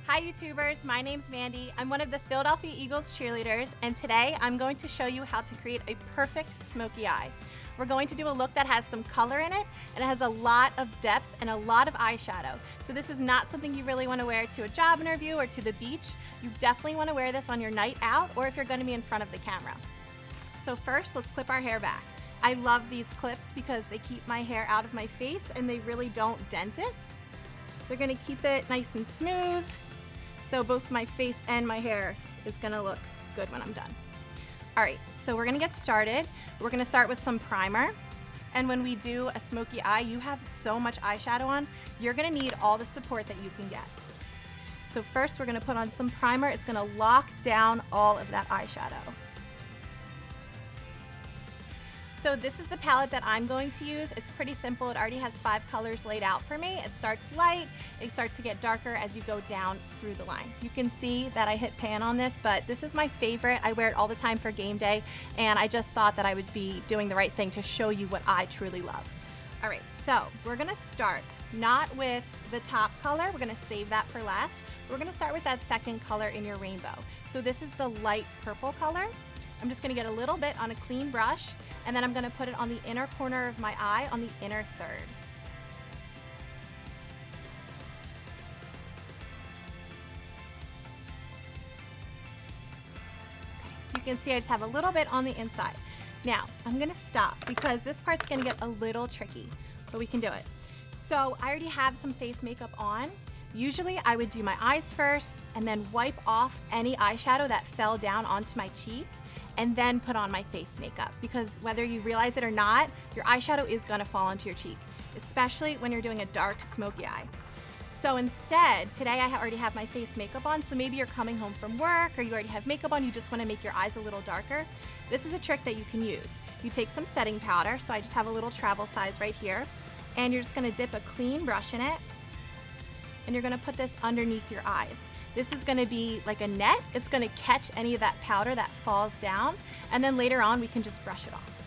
Hi YouTubers, my name's Mandy. I'm one of the Philadelphia Eagles cheerleaders, and today I'm going to show you how to create a perfect smoky eye. We're going to do a look that has some color in it, and it has a lot of depth and a lot of eyeshadow. So this is not something you really want to wear to a job interview or to the beach. You definitely want to wear this on your night out or if you're going to be in front of the camera. So first, let's clip our hair back. I love these clips because they keep my hair out of my face and they really don't dent it. They're going to keep it nice and smooth. So both my face and my hair is gonna look good when I'm done. All right, so we're gonna get started. We're gonna start with some primer. And when we do a smoky eye, you have so much eyeshadow on, you're gonna need all the support that you can get. So first we're gonna put on some primer. It's gonna lock down all of that eyeshadow. So this is the palette that I'm going to use. It's pretty simple. It already has 5 colors laid out for me. It starts light, it starts to get darker as you go down through the line. You can see that I hit pan on this, but this is my favorite. I wear it all the time for game day, and I just thought that I would be doing the right thing to show you what I truly love. All right, so we're gonna start not with the top color. We're gonna save that for last. We're gonna start with that second color in your rainbow. So this is the light purple color. I'm just gonna get a little bit on a clean brush, and then I'm gonna put it on the inner corner of my eye on the inner third. Okay, so you can see I just have a little bit on the inside. Now, I'm gonna stop because this part's gonna get a little tricky, but we can do it. So I already have some face makeup on. Usually I would do my eyes first and then wipe off any eyeshadow that fell down onto my cheek, and then put on my face makeup, because whether you realize it or not, your eyeshadow is gonna fall onto your cheek, especially when you're doing a dark smoky eye. So instead, today I already have my face makeup on, so maybe you're coming home from work or you already have makeup on, you just wanna make your eyes a little darker. This is a trick that you can use. You take some setting powder, so I just have a little travel size right here, and you're just gonna dip a clean brush in it, and you're gonna put this underneath your eyes. This is gonna be like a net. It's gonna catch any of that powder that falls down, and then later on we can just brush it off.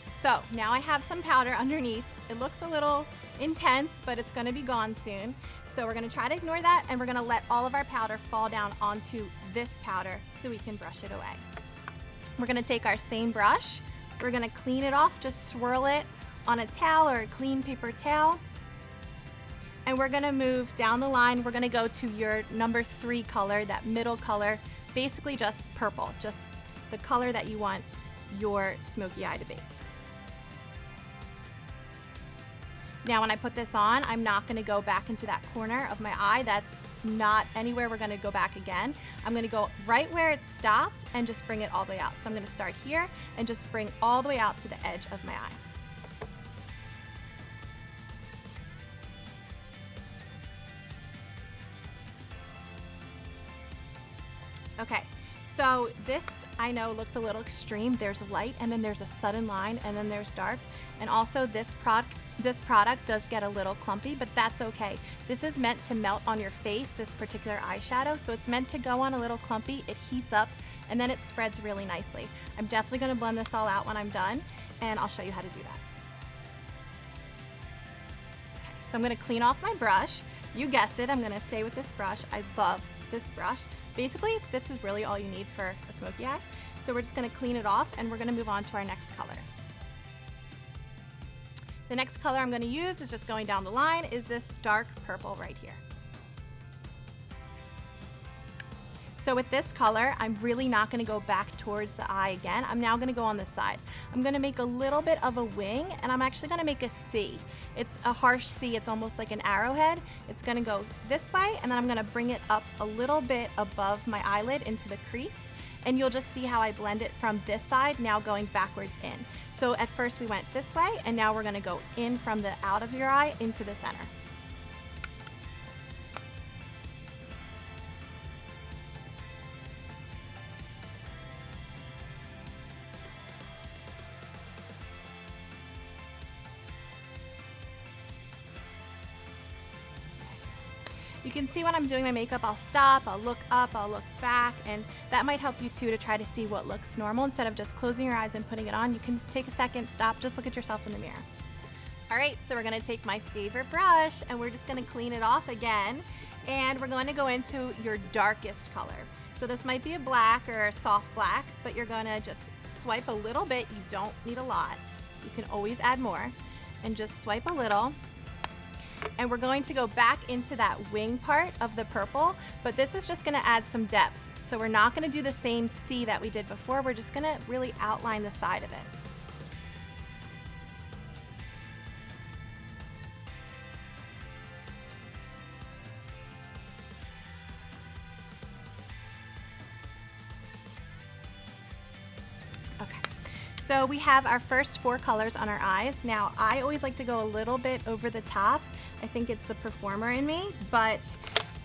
So now I have some powder underneath. It looks a little intense, but it's gonna be gone soon. So we're gonna try to ignore that, and we're gonna let all of our powder fall down onto this powder so we can brush it away. We're gonna take our same brush. We're gonna clean it off, just swirl it on a towel or a clean paper towel. And we're gonna move down the line. We're gonna go to your number 3 color, that middle color, basically just purple, just the color that you want your smoky eye to be. Now when I put this on, I'm not gonna go back into that corner of my eye. That's not anywhere we're gonna go back again. I'm gonna go right where it stopped and just bring it all the way out. So I'm gonna start here and just bring all the way out to the edge of my eye. Okay, so this I know looks a little extreme. There's light, and then there's a sudden line, and then there's dark. And also this product does get a little clumpy, but that's okay. This is meant to melt on your face, this particular eyeshadow, so it's meant to go on a little clumpy. It heats up, and then it spreads really nicely. I'm definitely gonna blend this all out when I'm done, and I'll show you how to do that. Okay, so I'm gonna clean off my brush. You guessed it, I'm gonna stay with this brush. I love this brush. Basically, this is really all you need for a smoky eye. So we're just gonna clean it off, and we're gonna move on to our next color. The next color I'm gonna use is just going down the line, is this dark purple right here. So with this color, I'm really not gonna go back towards the eye again. I'm now gonna go on this side. I'm gonna make a little bit of a wing, and I'm actually gonna make a C. It's a harsh C, it's almost like an arrowhead. It's gonna go this way, and then I'm gonna bring it up a little bit above my eyelid into the crease, and you'll just see how I blend it from this side, now going backwards in. So at first we went this way, and now we're gonna go in from the out of your eye into the center. You can see when I'm doing my makeup, I'll stop, I'll look up, I'll look back, and that might help you too to try to see what looks normal. Instead of just closing your eyes and putting it on, you can take a second, stop, just look at yourself in the mirror. All right, so we're gonna take my favorite brush and we're just gonna clean it off again, and we're going to go into your darkest color. So this might be a black or a soft black, but you're gonna just swipe a little bit. You don't need a lot. You can always add more, and just swipe a little. And we're going to go back into that wing part of the purple, but this is just gonna add some depth. So we're not gonna do the same C that we did before. We're just gonna really outline the side of it. Okay, so we have our first 4 colors on our eyes. Now, I always like to go a little bit over the top. I think it's the performer in me, but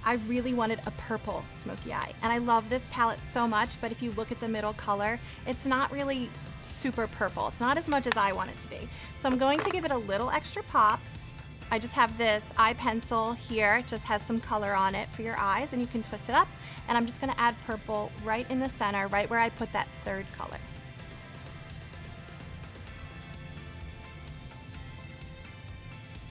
I really wanted a purple smoky eye. And I love this palette so much, but if you look at the middle color, it's not really super purple. It's not as much as I want it to be. So I'm going to give it a little extra pop. I just have this eye pencil here. It just has some color on it for your eyes, and you can twist it up. And I'm just gonna add purple right in the center, right where I put that 3rd color.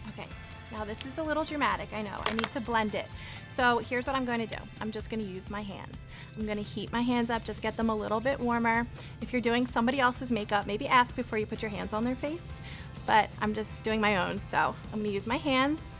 Okay, now this is a little dramatic, I know. I need to blend it. So here's what I'm going to do. I'm just going to use my hands. I'm going to heat my hands up, just get them a little bit warmer. If you're doing somebody else's makeup, maybe ask before you put your hands on their face, but I'm just doing my own. So I'm going to use my hands.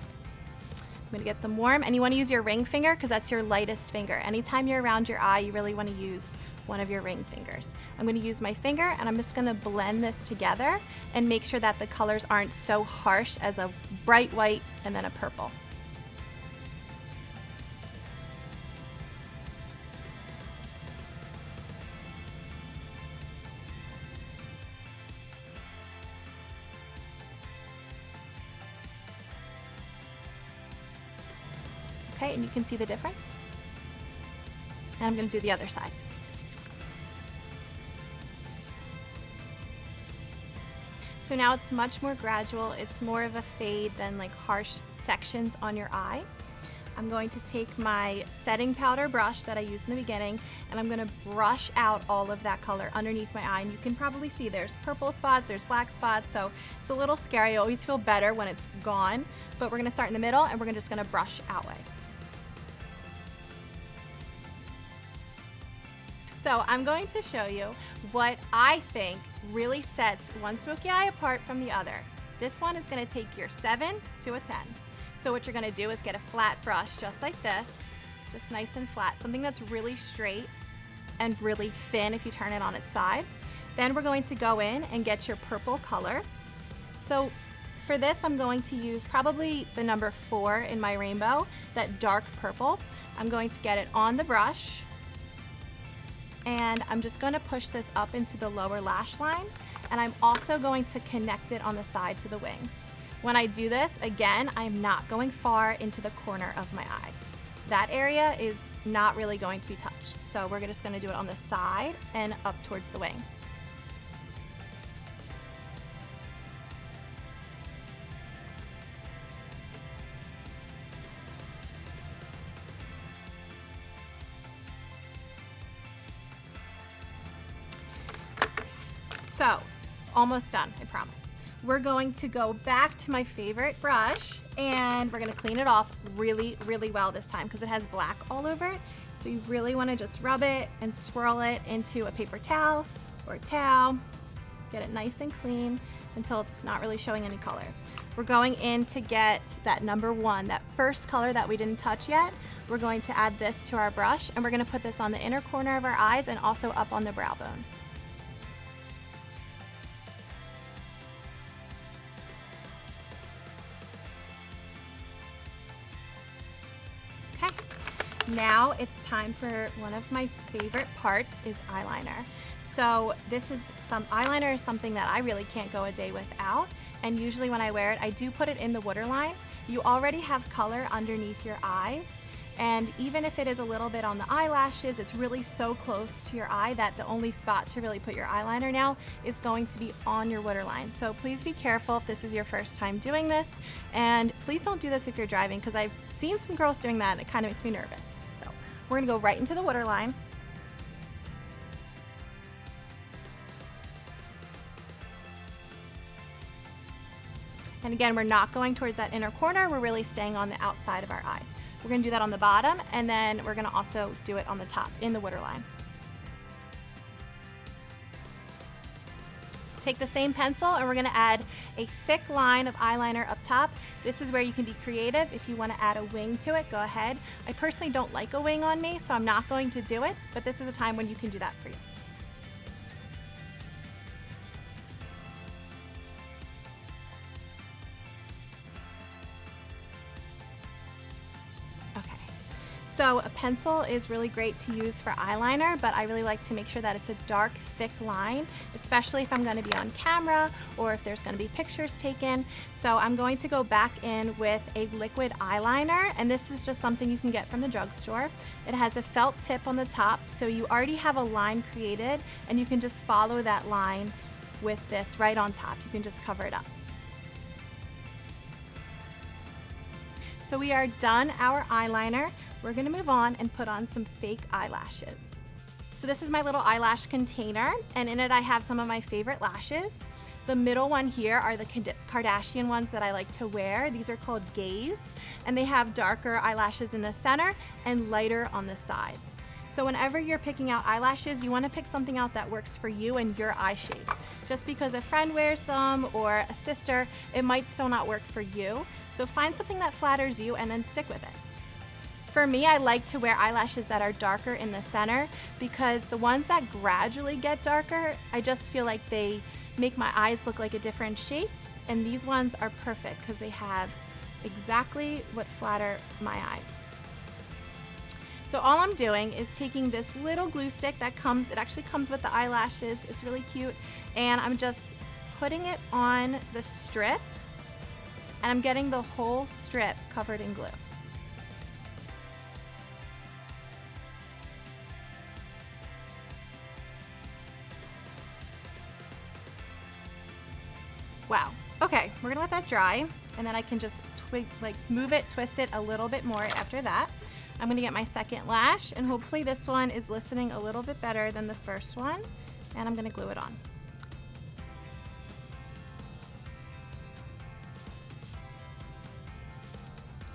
I'm going to get them warm, and you want to use your ring finger because that's your lightest finger. Anytime you're around your eye, you really want to use one of your ring fingers. I'm going to use my finger, and I'm just going to blend this together and make sure that the colors aren't so harsh as a bright white and then a purple. Okay, and you can see the difference. And I'm going to do the other side. So now it's much more gradual. It's more of a fade than like harsh sections on your eye. I'm going to take my setting powder brush that I used in the beginning, and I'm going to brush out all of that color underneath my eye. And you can probably see there's purple spots, there's black spots, so it's a little scary. I always feel better when it's gone, but we're going to start in the middle, and we're just going to brush outward. So I'm going to show you what I think really sets one smoky eye apart from the other. This one is going to take your 7 to a 10. So what you're going to do is get a flat brush just like this, just nice and flat, something that's really straight and really thin if you turn it on its side. Then we're going to go in and get your purple color. So for this, I'm going to use probably the number 4 in my rainbow, that dark purple. I'm going to get it on the brush, and I'm just going to push this up into the lower lash line, and I'm also going to connect it on the side to the wing. When I do this, again, I'm not going far into the corner of my eye. That area is not really going to be touched, so we're just going to do it on the side and up towards the wing. So, almost done, I promise. We're going to go back to my favorite brush, and we're gonna clean it off really, really well this time because it has black all over it. So you really wanna just rub it and swirl it into a paper towel or a towel. Get it nice and clean until it's not really showing any color. We're going in to get that number 1, that first color that we didn't touch yet. We're going to add this to our brush, and we're gonna put this on the inner corner of our eyes and also up on the brow bone. Now it's time for one of my favorite parts, is eyeliner. So eyeliner is something that I really can't go a day without, and usually when I wear it, I do put it in the waterline. You already have color underneath your eyes, And even if it is a little bit on the eyelashes, it's really so close to your eye that the only spot to really put your eyeliner now is going to be on your waterline. So please be careful if this is your first time doing this, and please don't do this if you're driving, because I've seen some girls doing that and it kind of makes me nervous. So we're gonna go right into the waterline. And again, we're not going towards that inner corner, we're really staying on the outside of our eyes. We're gonna do that on the bottom, and then we're gonna also do it on the top, in the waterline. Take the same pencil and we're gonna add a thick line of eyeliner up top. This is where you can be creative. If you wanna add a wing to it, go ahead. I personally don't like a wing on me, so I'm not going to do it, but this is a time when you can do that for you. So a pencil is really great to use for eyeliner, but I really like to make sure that it's a dark, thick line, especially if I'm going to be on camera or if there's going to be pictures taken. So I'm going to go back in with a liquid eyeliner, and this is just something you can get from the drugstore. It has a felt tip on the top, so you already have a line created, and you can just follow that line with this right on top. You can just cover it up. So we are done our eyeliner. We're gonna move on and put on some fake eyelashes. So this is my little eyelash container, and in it I have some of my favorite lashes. The middle one here are the Kardashian ones that I like to wear. These are called Gaze, and they have darker eyelashes in the center and lighter on the sides. So whenever you're picking out eyelashes, you wanna pick something out that works for you and your eye shape. Just because a friend wears them or a sister, it might still not work for you. So find something that flatters you and then stick with it. For me, I like to wear eyelashes that are darker in the center, because the ones that gradually get darker, I just feel like they make my eyes look like a different shape, and these ones are perfect because they have exactly what flatter my eyes. So all I'm doing is taking this little glue stick that comes, it actually comes with the eyelashes, it's really cute, and I'm just putting it on the strip, and I'm getting the whole strip covered in glue. Wow. Okay, we're gonna let that dry, and then I can just move it, twist it a little bit more after that. I'm gonna get my second lash, and hopefully this one is listening a little bit better than the first one, and I'm gonna glue it on.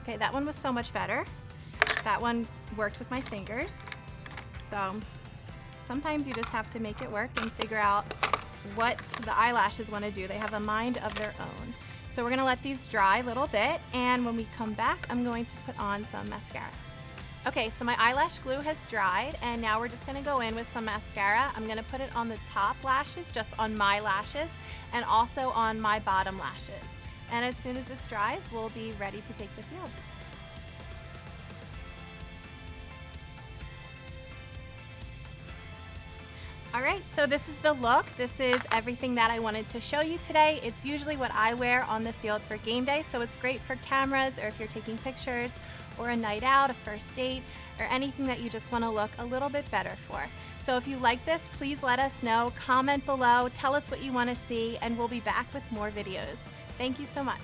Okay, that one was so much better. That one worked with my fingers. So sometimes you just have to make it work and figure out what the eyelashes want to do. They have a mind of their own. So we're gonna let these dry a little bit, and when we come back, I'm going to put on some mascara. Okay, so my eyelash glue has dried, and now we're just gonna go in with some mascara. I'm gonna put it on the top lashes, just on my lashes, and also on my bottom lashes. And as soon as this dries, we'll be ready to take the field. All right, so this is the look. This is everything that I wanted to show you today. It's usually what I wear on the field for game day, so it's great for cameras or if you're taking pictures or a night out, a first date, or anything that you just want to look a little bit better for. So if you like this, please let us know, comment below, tell us what you want to see, and we'll be back with more videos. Thank you so much.